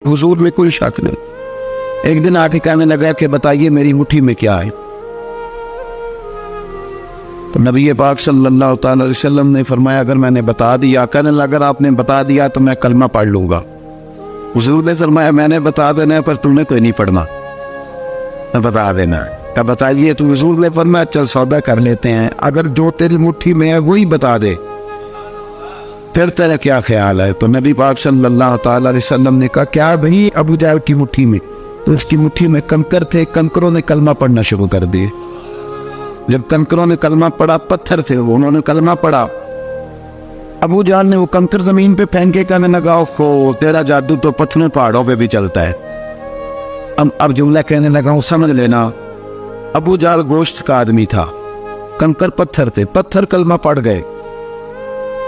हुजूर में कोई शक नहीं। एक दिन आके कहने लगा कि बताइए मेरी मुट्ठी में क्या है। तो नबी पाक सल्लल्लाहु अलैहि वसल्लम ने फरमाया अगर मैंने बता दिया, कहने लगा अगर आपने बता दिया तो मैं कलमा पढ़ लूंगा। हुजूर ने फरमाया मैंने बता देना है पर तुमने कोई नहीं पढ़ना, मैं बता देना है। क्या बताइए? तो हुजूर ने फरमाया चल सौदा कर लेते हैं, अगर जो तेरी मुट्ठी में है वही बता दे फिर तेरा क्या ख्याल है। तो नबी पाक सल्लल्लाहु अलैहि वसल्लम ने कहा क्या भाई अबू जहल की मुट्ठी में? तो उसकी मुट्ठी में कंकर थे, कंकरों ने कलमा पढ़ना शुरू कर दिए। जब कंकरों ने कलमा पढ़ा, पत्थर थे वो, उन्होंने कलमा पढ़ा। अबू जहल ने वो कंकर जमीन पे फेंक के कहने लगा ओहो तेरा जादू तो पत्थरों पहाड़ों पे भी चलता है। अब जुमला कहने लगा हूँ समझ लेना। अबू जहल गोश्त का आदमी था, कंकर पत्थर थे, पत्थर कलमा पढ़ गए।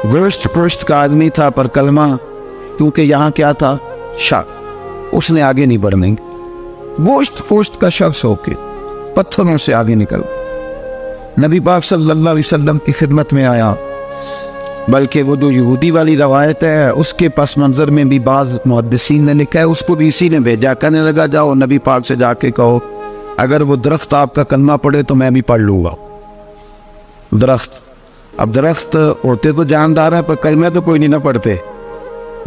गोश्त का आदमी था पर कलमा, क्योंकि यहाँ क्या था शक, उसने आगे नहीं बढ़ने। गोश्त का शख्स होके पत्थरों से आगे निकल नबी पाक सल्लल्लाहु अलैहि वसल्लम की खिदमत में आया। बल्कि वो जो यहूदी वाली रवायत है उसके पस मंजर में भी बाज़ मुहद्दिसीन ने लिखा है, उसको भी इसी ने भेजा। कहने लगा जाओ नबी पाक से जाके कहो अगर वो दरख्त आपका कलमा पढ़े तो मैं भी पढ़ लूँगा। दरख्त, अब दरख्त होते तो जानदार है पर कलमे तो कोई नहीं ना पढ़ते।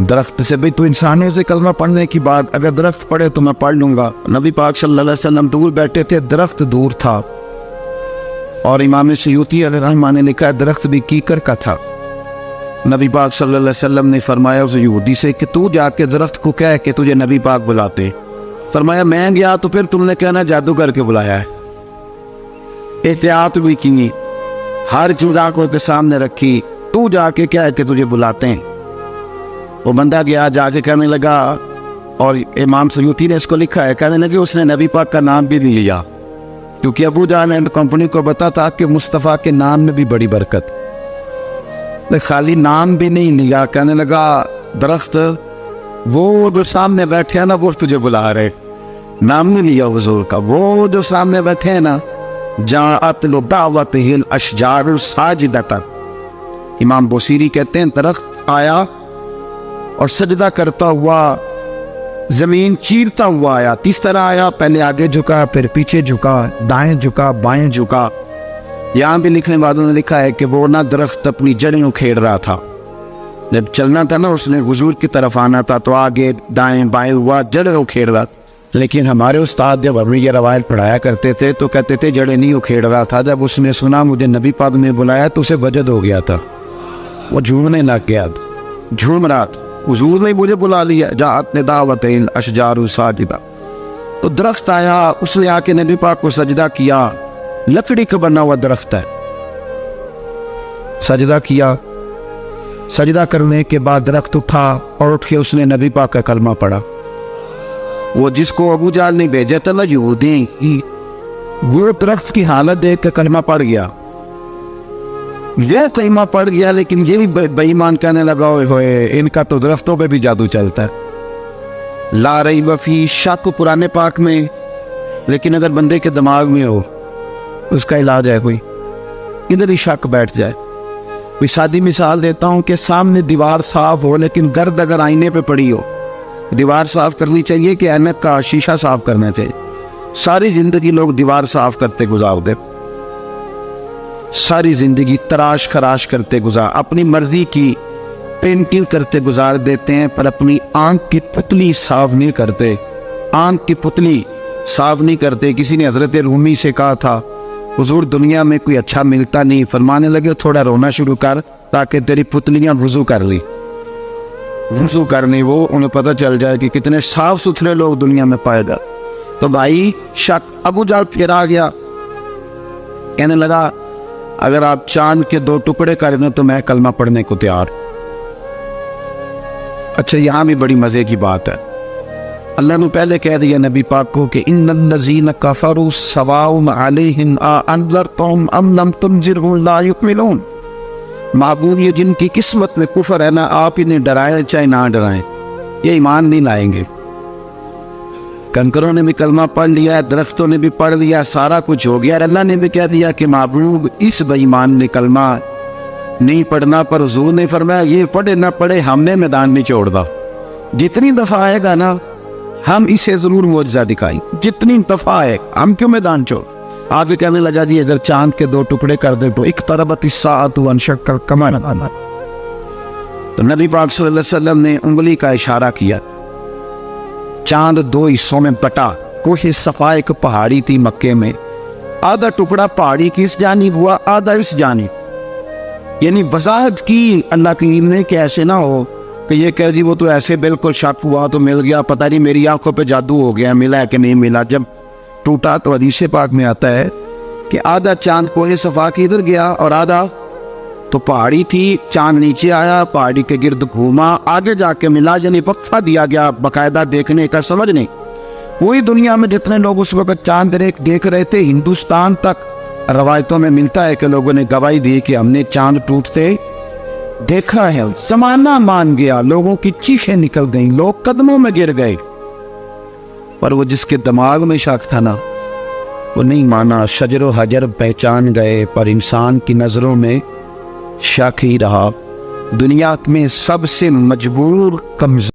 दरख्त से भी तो इंसानों से कलमा पढ़ने की बात, अगर दरख्त पढ़े तो मैं पढ़ लूँगा। नबी पाक सल्लल्लाहु अलैहि वसल्लम दूर बैठे थे, दरख्त दूर था। और इमाम सयूती अलैहिर्रहमा ने लिखा है दरख्त भी कीकर का था। नबी पाक सल्लल्लाहु अलैहि वसल्लम ने फरमाया उस यहूदी से कि तू जाके दरख्त को कह कि तुझे नबी पाक बुलाते। फरमाया मैं गया तो फिर तुमने कहना जादू करके बुलाया है। एहतियात भी की, हर चीज आंखों के सामने रखी, तू जाके कह कि तुझे बुलाते हैं। वो बंदा गया, जाके कहने लगा, और इमाम सयूती ने इसको लिखा है, कहने लगे उसने नबी पाक का नाम भी नहीं लिया, क्योंकि अबू जहल एंड कंपनी को पता था कि मुस्तफ़ा के नाम में भी बड़ी बरकत। खाली नाम भी नहीं लिया, कहने लगा दरख्त वो जो सामने बैठे हैं ना वो तुझे बुला रहे। नाम नहीं लिया हुजूर का, वो जो सामने बैठे हैं ना जाअत दावतिहिल अशजारु साजिदतन। इमाम बुसीरी कहते हैं दरख्त आया और सजदा करता हुआ, जमीन चीरता हुआ आया। किस तरह आया? पहले आगे झुका, फिर पीछे झुका, दाएं झुका, बाएं झुका। यहाँ भी लिखने वालों ने लिखा है कि वो ना दरख्त अपनी जड़ें उखेड़ रहा था। जब चलना था ना उसने हुजूर की तरफ आना था तो आगे दाएं बाएं हुआ, जड़ें उखेड़ रहा। लेकिन हमारे उस्ताद जब हमें ये रवायत पढ़ाया करते थे तो कहते थे जड़ें नहीं उखेड़ रहा था। जब उसने सुना मुझे नबी पाक ने बुलाया तो उसे वजद हो गया था, वो झूमने लग गया, झूम रहा था। हुजूर ने मुझे बुला लिया, जाअत दावतिहिल अशजारु साजिदा। तो दरख्त आया, उसने आके नबी पाक को सजदा किया। लकड़ी का बना हुआ दरख्त है, सजदा किया। सजदा करने के बाद दरख्त उठा और उठ के उसने नबी पाक का कलमा पढ़ा। वो जिसको अबू जहल ने भेजा था ना यहूदी, वो दरख्त की हालत देख के कलमा पढ़ गया। ये कलमा पढ़ गया, लेकिन ये भी बेईमान कहने लगा होए इनका तो दरख्तों पे भी जादू चलता है। ला रैब फी, शक पुराने पाक में, लेकिन अगर बंदे के दिमाग में हो उसका इलाज है, कोई इधर ही शक बैठ जाए। कोई सादी मिसाल देता हूँ कि सामने दीवार साफ हो लेकिन गर्द अगर आईने पे पड़ी हो, दीवार साफ करनी चाहिए कि ऐनक का शीशा साफ करना चाहिए? सारी जिंदगी लोग दीवार साफ करते गुजार दे, सारी जिंदगी तराश खराश करते गुजार, अपनी मर्जी की पेंटिंग करते गुजार देते हैं, पर अपनी आंख की पुतली साफ नहीं करते। आंख की पुतली साफ नहीं करते। किसी ने हजरत रूमी से कहा था हुजूर दुनिया में कोई अच्छा मिलता नहीं, फरमाने लगे थोड़ा रोना शुरू कर ताकि तेरी पुतलियां वुजू कर ली। वुजू करनी वो उन्हें पता चल जाए कि कितने साफ सुथरे लोग दुनिया में पाए जाते। तो भाई शक, अबू जहल फिर आ गया, कहने लगा अगर आप चांद के 2 टुकड़े कर दें तो मैं कलमा पढ़ने को तैयार। अच्छा यहाँ भी बड़ी मजे की बात है, अल्लाह ने पहले कह दिया नबी पाक को कि इन्नल्लज़ीना कफ़रू सवाउन अलैहिम आ अनज़रतहुम अम लम तुनज़िरहुम ला युमिनून। माबूद ये जिनकी किस्मत में कुफर है ना, आप इन्हें डराएं चाहे ना डराएं, ये ईमान नहीं लाएंगे। कंकरों ने भी कलमा पढ़ लिया, दरख्तों ने भी पढ़ लिया, सारा कुछ हो गया। अल्लाह ने भी कह दिया कि माबूद इस बेईमान ने कलमा नहीं पढ़ना, पर हुजूर ने फरमाया ये पढ़े ना पढ़े हमने मैदान नहीं छोड़दा। जितनी दफा आएगा ना ہم اسے ضرور معجزہ دکھائیں، جتنی دفعہ ہے، ہم کیوں میدان چھوڑ؟ آگے کہنے لگا جی اگر چاند کے 2 ٹکڑے کر دے تو اقتربت الساعۃ وانشق القمر، تو نبی پاک صلی اللہ علیہ وسلم نے انگلی کا اشارہ کیا، چاند 2 حصوں میں بٹا۔ کوہ صفا ایک پہاڑی تھی مکے میں، آدھا ٹکڑا پہاڑی کی اس جانب ہوا، آدھا اس جانب، یعنی وضاحت کی اللہ کریم نے کہ ایسے نہ ہو کہ یہ کہہ دی وہ تو ایسے بالکل شک ہوا تو مل گیا، پتہ نہیں میری آنکھوں پہ جادو ہو گیا، ملا ہے کہ نہیں ملا۔ جب ٹوٹا تو حدیث پاک میں آتا ہے کہ آدھا چاند کوہ صفا کی ادھر گیا اور آدھا تو پہاڑی تھی، چاند نیچے آیا، پہاڑی کے گرد گھوما، آگے جا کے ملا، یعنی وقفہ دیا گیا باقاعدہ دیکھنے کا، سمجھنے۔ پوری دنیا میں جتنے لوگ اس وقت چاند دیکھ رہے تھے، ہندوستان تک روایتوں میں ملتا ہے کہ لوگوں نے گواہی دی کہ ہم نے چاند ٹوٹتے دیکھا ہے۔ زمانہ مان گیا، لوگوں کی چیخیں نکل گئیں، لوگ قدموں میں گر گئے، پر وہ جس کے دماغ میں شک تھا نا، وہ نہیں مانا۔ شجر و حجر پہچان گئے، پر انسان کی نظروں میں شک ہی رہا۔ دنیا میں سب سے مجبور کمزور